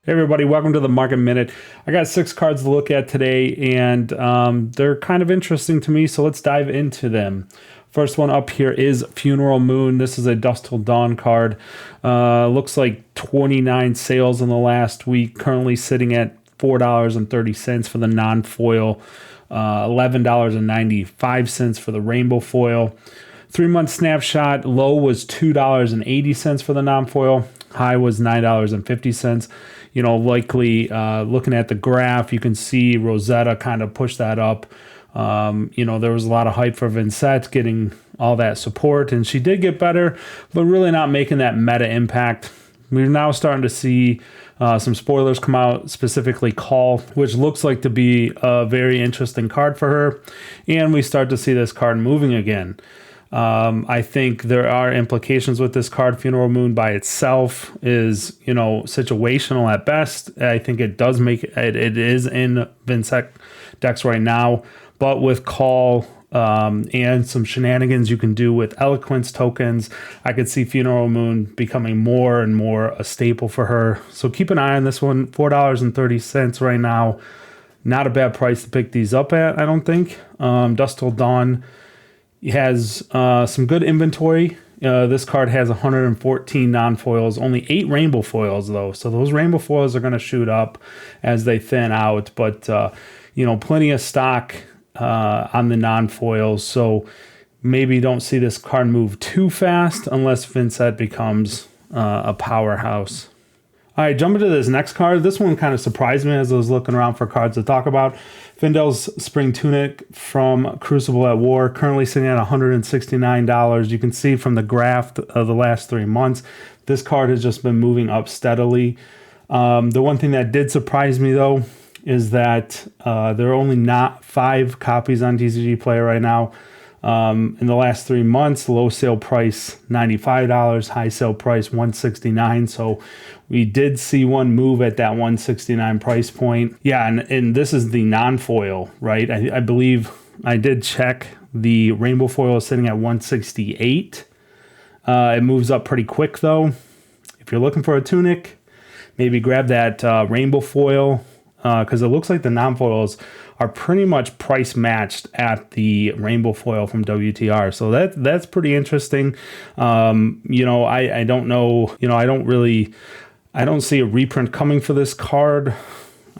Hey everybody, welcome to the Market Minute. I got 6 cards to look at today, and they're kind of interesting to me, so let's dive into them. First one up here is Funeral Moon. This is a Dusk Till Dawn card. Looks like 29 sales in the last week, currently sitting at $4.30 for the non-foil, $11.95 for the rainbow foil. 3-month snapshot, low was $2.80 for the non-foil. High was $9.50. Likely looking at the graph, you can see Rosetta kind of pushed that up. There was a lot of hype for Verdance getting all that support, and she did get better, but really not making that meta impact. We're now starting to see some spoilers come out, specifically Call, which looks like to be a very interesting card for her. And we start to see this card moving again. I think there are implications with this card. Funeral Moon by itself is, situational at best. I think it does make it is in Verdance decks right now, but with Call and some shenanigans you can do with Eloquence tokens, I could see Funeral Moon becoming more and more a staple for her. So keep an eye on this one. $4.30 right now. Not a bad price to pick these up at, I don't think. Dusk Till Dawn has some good inventory. This card has 114 non-foils, only 8 rainbow foils though. So those rainbow foils are going to shoot up as they thin out, but plenty of stock on the non-foils. So maybe don't see this card move too fast unless Verdance becomes a powerhouse. All right, jumping to this next card. This one kind of surprised me as I was looking around for cards to talk about. Findel's Spring Tunic from Crucible at War, currently sitting at $169. You can see from the graph of the last 3 months, this card has just been moving up steadily. The one thing that did surprise me, though, is that there are only not 5 copies on TCG Player right now. In the last 3 months, low sale price $95, high sale price $169. So we did see one move at that $169 price point. Yeah, and this is the non-foil, right? I believe I did check. The rainbow foil is sitting at $168. It moves up pretty quick though. If you're looking for a Tunic, maybe grab that rainbow foil, because it looks like the non-foils are pretty much price matched at the rainbow foil from WTR. So that's pretty interesting. I don't know. I don't see a reprint coming for this card.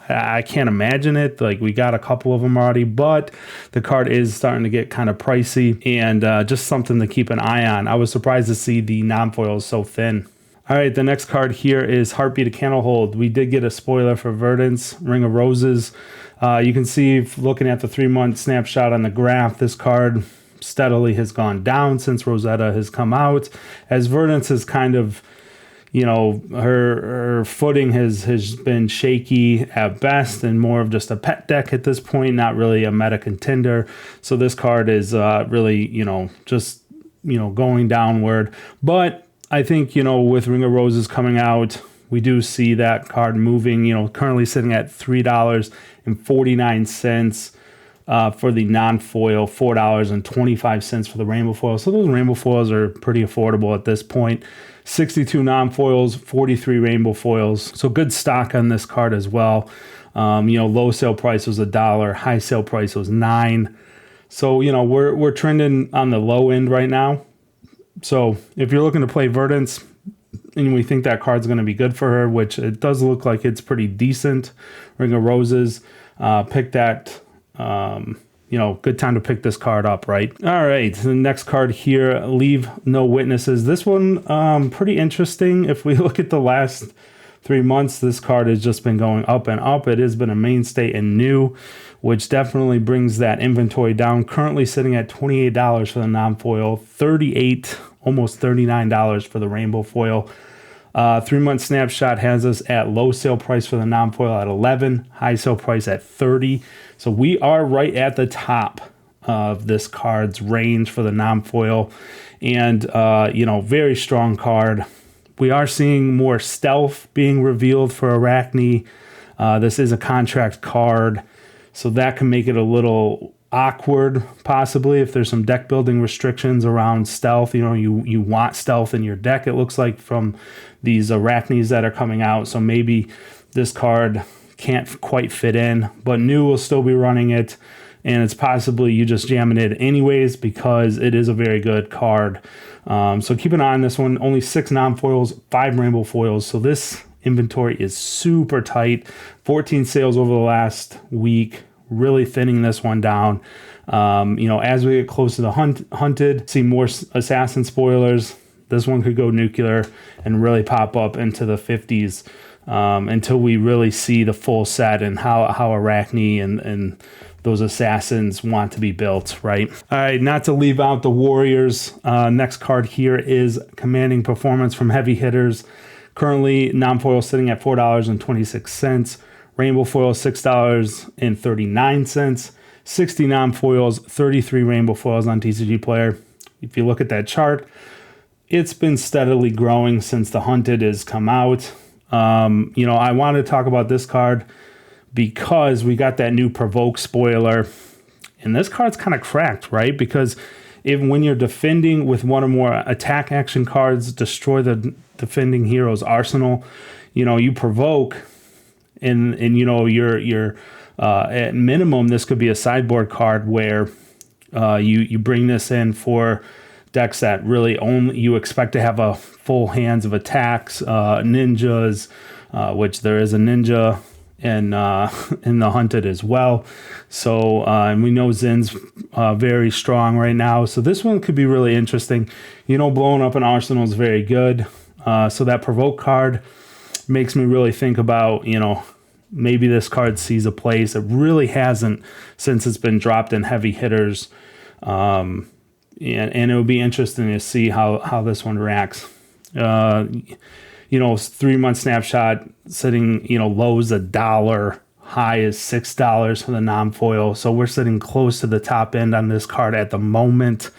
I can't imagine it. Like, we got a couple of them already, but the card is starting to get kind of pricey, and just something to keep an eye on. I was surprised to see the non-foils so thin. All right, the next card here is Heartbeat of Candlehold. We did get a spoiler for Verdance, Ring of Roses. You can see, looking at the 3-month snapshot on the graph, this card steadily has gone down since Rosetta has come out, as Verdance has kind of, her footing has been shaky at best and more of just a pet deck at this point, not really a meta contender. So this card is really, just, going downward. But I think, with Ring of Roses coming out, we do see that card moving, currently sitting at $3.49 for the non-foil, $4.25 for the rainbow foil. So those rainbow foils are pretty affordable at this point. 62 non-foils, 43 rainbow foils. So good stock on this card as well. Low sale price was $1, high sale price was $9. So, we're trending on the low end right now. So if you're looking to play Verdance and we think that card's going to be good for her, which it does look like it's pretty decent, Ring of Roses, pick that, good time to pick this card up, right? All right, the next card here, Leave No Witnesses. This one, pretty interesting. If we look at the last 3 months, this card has just been going up and up. It has been a mainstay in new, which definitely brings that inventory down. Currently sitting at $28 for the non-foil, $38, almost $39 for the rainbow foil. 3-month snapshot has us at low sale price for the non-foil at $11, high sale price at $30. So we are right at the top of this card's range for the non-foil, and very strong card. We are seeing more stealth being revealed for Arachne. This is a contract card, so that can make it a little awkward, possibly, if there's some deck building restrictions around stealth. You want stealth in your deck, it looks like, from these Arachnes that are coming out. So maybe this card can't quite fit in, but new will still be running it, and it's possibly you just jamming it anyways because it is a very good card. So keep an eye on this one. Only 6 non-foils, 5 rainbow foils. So this inventory is super tight. 14 sales over the last week, really thinning this one down. As we get close to the hunted, see more assassin spoilers. This one could go nuclear and really pop up into the 50s until we really see the full set and how Arachne and those assassins want to be built, right? All right, not to leave out the Warriors. Next card here is Commanding Performance from Heavy Hitters. Currently, non-foil sitting at $4.26. Rainbow foil, $6.39. 60 non-foils, 33 rainbow foils on TCG Player. If you look at that chart, it's been steadily growing since the Hunted has come out. I want to talk about this card because we got that new Provoke spoiler, and this card's kind of cracked, right? Because when you're defending with one or more attack action cards, destroy the defending hero's arsenal, you provoke, and you're at minimum, this could be a sideboard card where you bring this in for decks that really only you expect to have a full hands of attacks, ninjas, which there is a ninja in the Hunted as well. So and we know Zin's very strong right now. So this one could be really interesting. Blowing up an arsenal is very good. So that Provoke card makes me really think about, maybe this card sees a place. It really hasn't since it's been dropped in Heavy Hitters. And it would be interesting to see how this one reacts. 3-month snapshot sitting, low is $1, high is $6 for the non-foil. So we're sitting close to the top end on this card at the moment.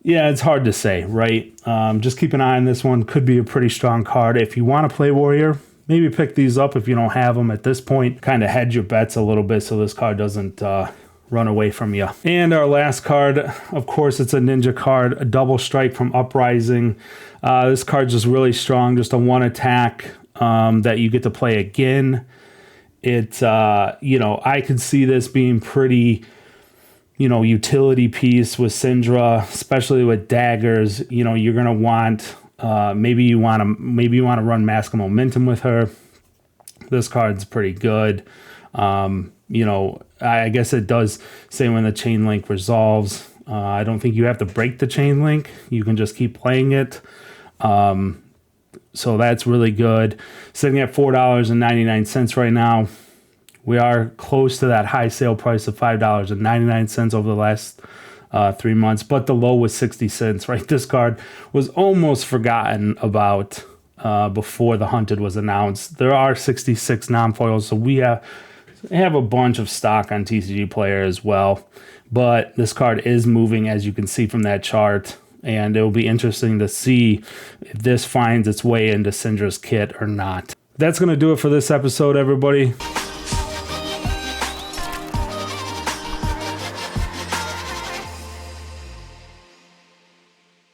Yeah, it's hard to say, right? Just keep an eye on this one. Could be a pretty strong card. If you want to play Warrior, maybe pick these up if you don't have them at this point. Kind of hedge your bets a little bit so this card doesn't run away from you. And our last card, of course, it's a ninja card, a Double Strike from Uprising. This card's just really strong, just a 1 attack that you get to play again. I could see this being pretty, utility piece with Syndra, especially with daggers. You're gonna want maybe you want to run Mask of Momentum with her. This card's pretty good. I guess it does say when the chain link resolves. I don't think you have to break the chain link. You can just keep playing it. So that's really good. Sitting at $4.99 right now. We are close to that high sale price of $5.99 over the last 3 months, but the low was 60 cents, right? This card was almost forgotten about before the Hunted was announced. There are 66 non-foils, so we have a bunch of stock on TCG Player as well. But this card is moving, as you can see from that chart, and it will be interesting to see if this finds its way into Syndra's kit or not. That's going to do it for this episode, everybody.